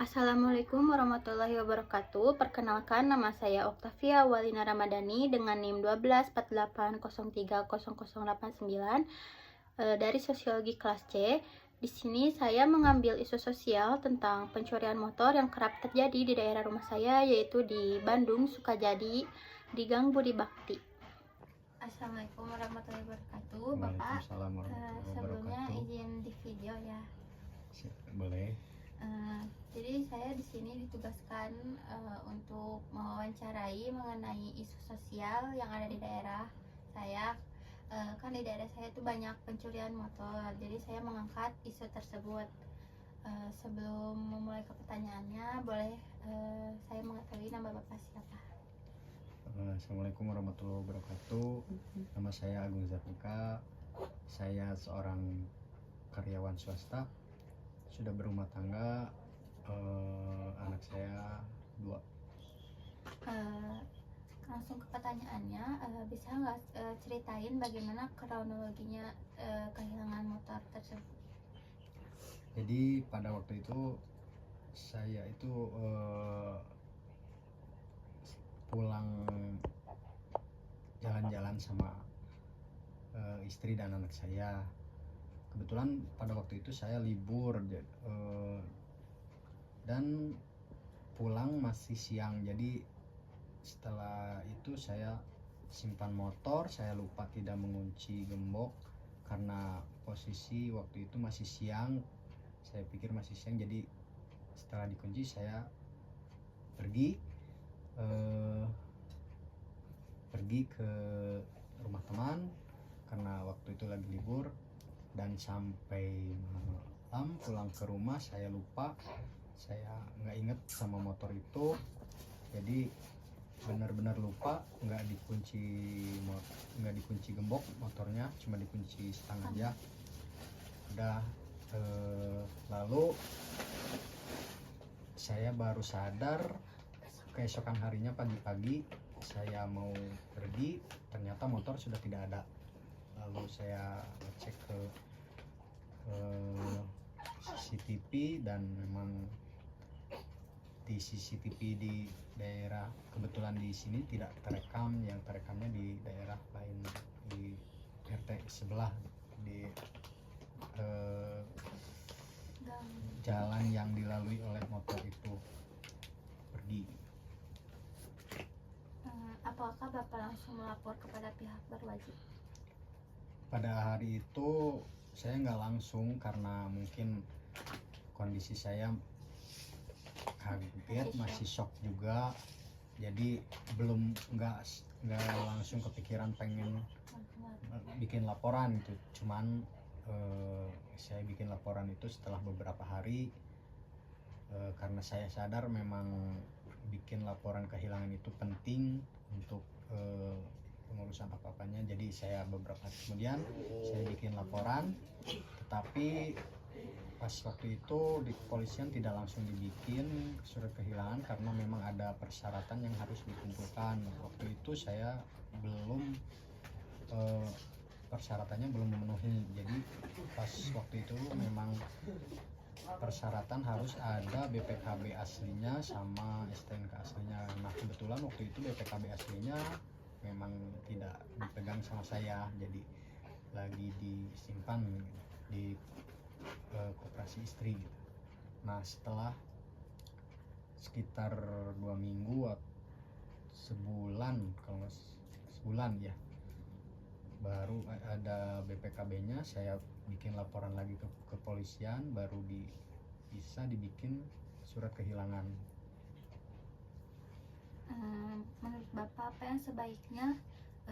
Assalamualaikum warahmatullahi wabarakatuh. Perkenalkan, nama saya Oktavia Walina Ramadhani dengan NIM 1248030089 dari Sosiologi kelas C. Di sini saya mengambil isu sosial tentang pencurian motor yang kerap terjadi di daerah rumah saya, yaitu di Bandung, Sukajadi, di Gang Budi Bakti. Assalamualaikum warahmatullahi wabarakatuh. Bapak, Waalaikumsalam warahmatullahi sebelumnya wabarakatuh. izin di video ya. Boleh. Jadi saya di sini ditugaskan untuk mewawancarai mengenai isu sosial yang ada di daerah saya. Kan di daerah saya itu banyak pencurian motor, jadi saya mengangkat isu tersebut. Sebelum memulai ke pertanyaannya, boleh saya mengetahui nama Bapak siapa? Assalamualaikum warahmatullahi wabarakatuh. Nama saya Agung Zafika. Saya seorang karyawan swasta, sudah berumah tangga. Anak saya 2. Langsung ke pertanyaannya, bisa nggak ceritain bagaimana kronologinya kehilangan motor tersebut? Jadi pada waktu itu saya itu pulang jalan-jalan sama istri dan anak saya. Kebetulan pada waktu itu saya libur dan pulang masih siang. Jadi setelah itu saya simpan motor, saya lupa tidak mengunci gembok karena posisi waktu itu masih siang. Saya pikir masih siang, jadi setelah dikunci saya pergi ke rumah teman karena waktu itu lagi libur, dan sampai malam pulang ke rumah saya lupa, saya nggak inget sama motor itu. Jadi benar-benar lupa, nggak dikunci gembok motornya, cuma dikunci stang aja udah. Lalu saya baru sadar keesokan harinya pagi-pagi saya mau pergi, ternyata motor sudah tidak ada. Lalu saya ngecek ke CCTV dan memang di CCTV di daerah, kebetulan di sini tidak terekam, yang terekamnya di daerah lain, di RT sebelah, di jalan yang dilalui oleh motor itu pergi. Apakah Bapak langsung melapor kepada pihak berwajib? Pada hari itu saya nggak langsung karena mungkin kondisi saya kaget, masih shock juga, jadi nggak langsung kepikiran pengen bikin laporan gitu. Cuman saya bikin laporan itu setelah beberapa hari, karena saya sadar memang bikin laporan kehilangan itu penting untuk pengurusan apa-apanya. Jadi saya beberapa hari kemudian saya bikin laporan, tetapi pas waktu itu di kepolisian tidak langsung dibikin surat kehilangan karena memang ada persyaratan yang harus dikumpulkan. Waktu itu saya belum persyaratannya belum memenuhi. Jadi pas waktu itu memang persyaratan harus ada BPKB aslinya sama STNK aslinya. Nah kebetulan waktu itu BPKB aslinya memang tidak dipegang sama saya, jadi lagi disimpan di koperasi istri gitu. Nah setelah sekitar 2 minggu sebulan, kalau nggak sebulan ya, baru ada BPKB-nya. Saya bikin laporan lagi ke kepolisian, baru bisa dibikin surat kehilangan. Menurut Bapak, apa yang sebaiknya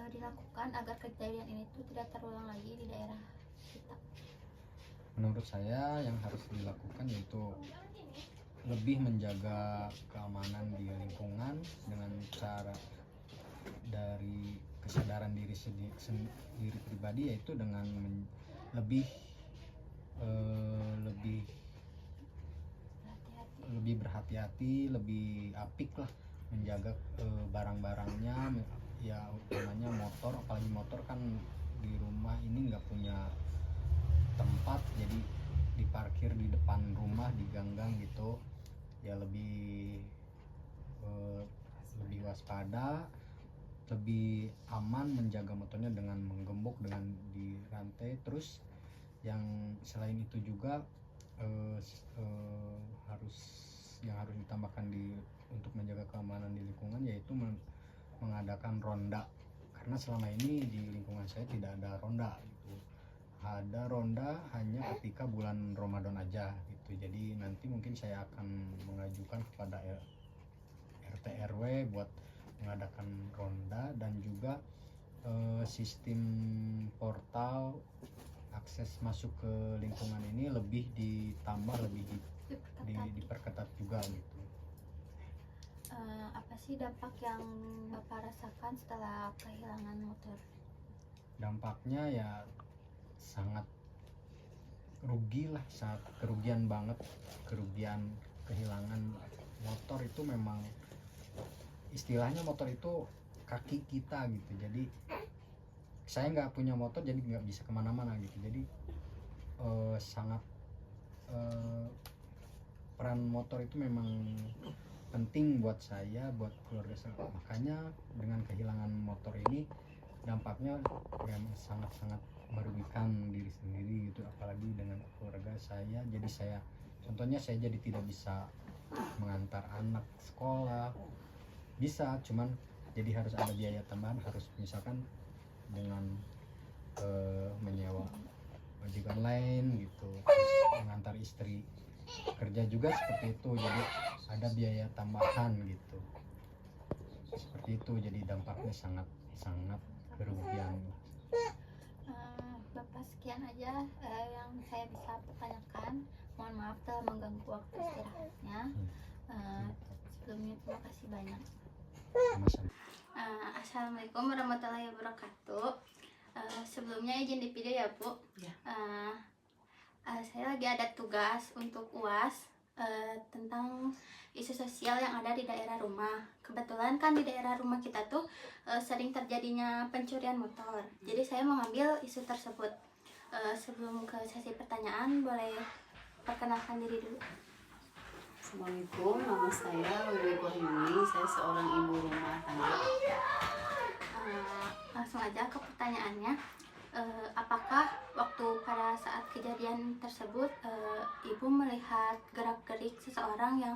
dilakukan agar kejadian ini tuh tidak terulang lagi di daerah kita? Menurut saya yang harus dilakukan yaitu lebih menjaga keamanan di lingkungan dengan cara dari kesadaran diri pribadi, yaitu dengan lebih berhati-hati, lebih apik lah menjaga barang-barangnya, ya utamanya motor. Apalagi motor kan di rumah ini nggak punya tempat, jadi diparkir di depan rumah, di gang-gang gitu. ya lebih lebih waspada, lebih aman menjaga motornya dengan menggembok dengan di rantai. Terus yang selain itu juga harus ditambahkan untuk menjaga keamanan di lingkungan, yaitu mengadakan ronda, karena selama ini di lingkungan saya tidak ada ronda gitu. Ada ronda hanya ketika bulan Ramadan aja gitu. Jadi nanti mungkin saya akan mengajukan kepada RT RW buat mengadakan ronda, dan juga sistem portal akses masuk ke lingkungan ini lebih ditambah, lebih diperketat juga gitu. Apa sih dampak yang Bapak rasakan setelah kehilangan motor? Dampaknya ya sangat rugi lah, sangat kerugian banget, kehilangan motor itu. Memang istilahnya motor itu kaki kita gitu. Jadi saya nggak punya motor, jadi nggak bisa kemana-mana gitu. Jadi sangat peran motor itu memang penting buat saya, buat keluarga saya. Makanya dengan kehilangan motor ini dampaknya memang sangat-sangat merugikan diri sendiri gitu, apalagi dengan keluarga saya. Jadi contohnya saya jadi tidak bisa mengantar anak sekolah, bisa, cuman jadi harus ada biaya tambahan, harus misalkan dengan menyewa ojek online gitu, mengantar istri kerja juga seperti itu, jadi ada biaya tambahan gitu, seperti itu. Jadi dampaknya sangat kerugian. Bapak, sekian aja yang saya bisa pertanyakan. Mohon maaf telah mengganggu waktu istirahatnya. Sebelumnya terima kasih banyak. Assalamualaikum warahmatullahi wabarakatuh. Sebelumnya izin di video ya Bu. Ya. Saya lagi ada tugas untuk UAS tentang isu sosial yang ada di daerah rumah. Kebetulan kan di daerah rumah kita tuh sering terjadinya pencurian motor. Jadi saya mengambil isu tersebut. Sebelum ke sesi pertanyaan, boleh perkenalkan diri dulu. Assalamualaikum, nama saya Wiwi Wahyuni, saya seorang ibu rumah tangga. Langsung aja ke pertanyaannya. Apakah waktu pada saat kejadian tersebut ibu melihat gerak-gerik seseorang yang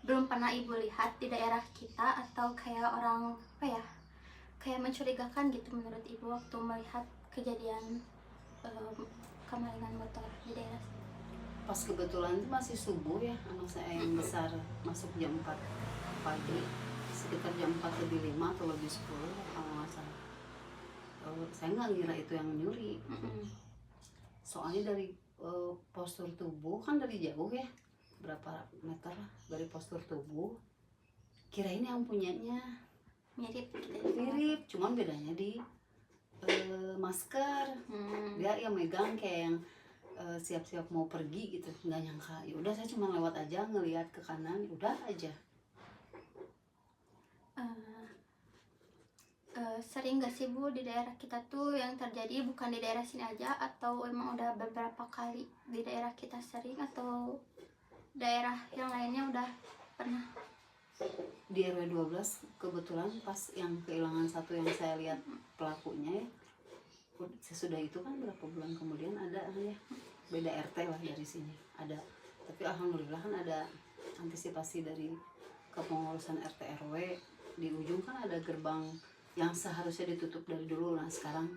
belum pernah ibu lihat di daerah kita, atau kayak orang kayak mencurigakan gitu menurut ibu waktu melihat kejadian kemalingan motor di daerah sini? Pas kebetulan itu masih subuh ya, anak saya yang besar masuk jam 4 pagi, sekitar jam 4 lebih 5 atau lebih 10 kalau nggak salah. Saya nggak ngira itu yang nyuri. Soalnya dari postur tubuh kan dari jauh ya, berapa meter lah dari postur tubuh, kirain yang punyanya Mirip gitu ya? mirip, cuman bedanya di masker. Dia yang megang kayak yang siap-siap mau pergi gitu, nggak nyangka. Ya udah, saya cuma lewat aja ngelihat ke kanan, udah aja. Sering gak sih Bu di daerah kita tuh yang terjadi, bukan di daerah sini aja, atau emang udah beberapa kali di daerah kita sering, atau daerah yang lainnya udah pernah? Di RW 12 kebetulan pas yang kehilangan satu yang saya lihat pelakunya ya, sesudah itu kan berapa bulan kemudian ada ya, beda RT lah dari sini ada, tapi alhamdulillah kan ada antisipasi dari kepengurusan RT RW. Di ujung kan ada gerbang yang seharusnya ditutup dari dulu. Nah sekarang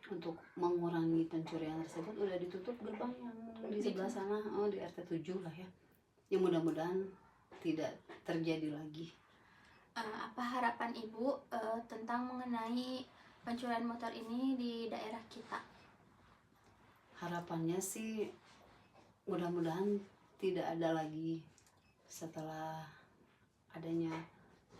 untuk mengurangi pencurian tersebut udah ditutup gerbang yang di sebelah sana, di RT 7 lah ya. Ya mudah-mudahan tidak terjadi lagi. Apa harapan Ibu tentang mengenai pencurian motor ini di daerah kita? Harapannya sih mudah-mudahan tidak ada lagi setelah adanya,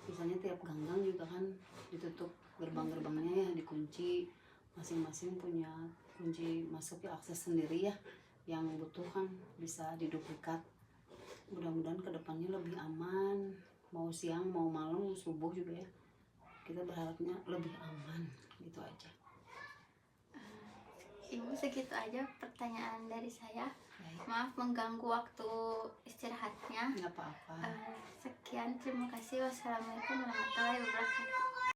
misalnya tiap ganggang juga kan ditutup gerbang-gerbangnya ya, dikunci, masing-masing punya kunci masuknya, akses sendiri ya, yang butuh kan bisa diduplikat. Mudah-mudahan kedepannya lebih aman, mau siang mau malam subuh juga ya, kita berharapnya lebih aman gitu aja. Ibu, segitu aja pertanyaan dari saya. Baik. Maaf mengganggu waktu istirahatnya. Nggak apa-apa. sekian, terima kasih. Wassalamualaikum warahmatullahi wabarakatuh.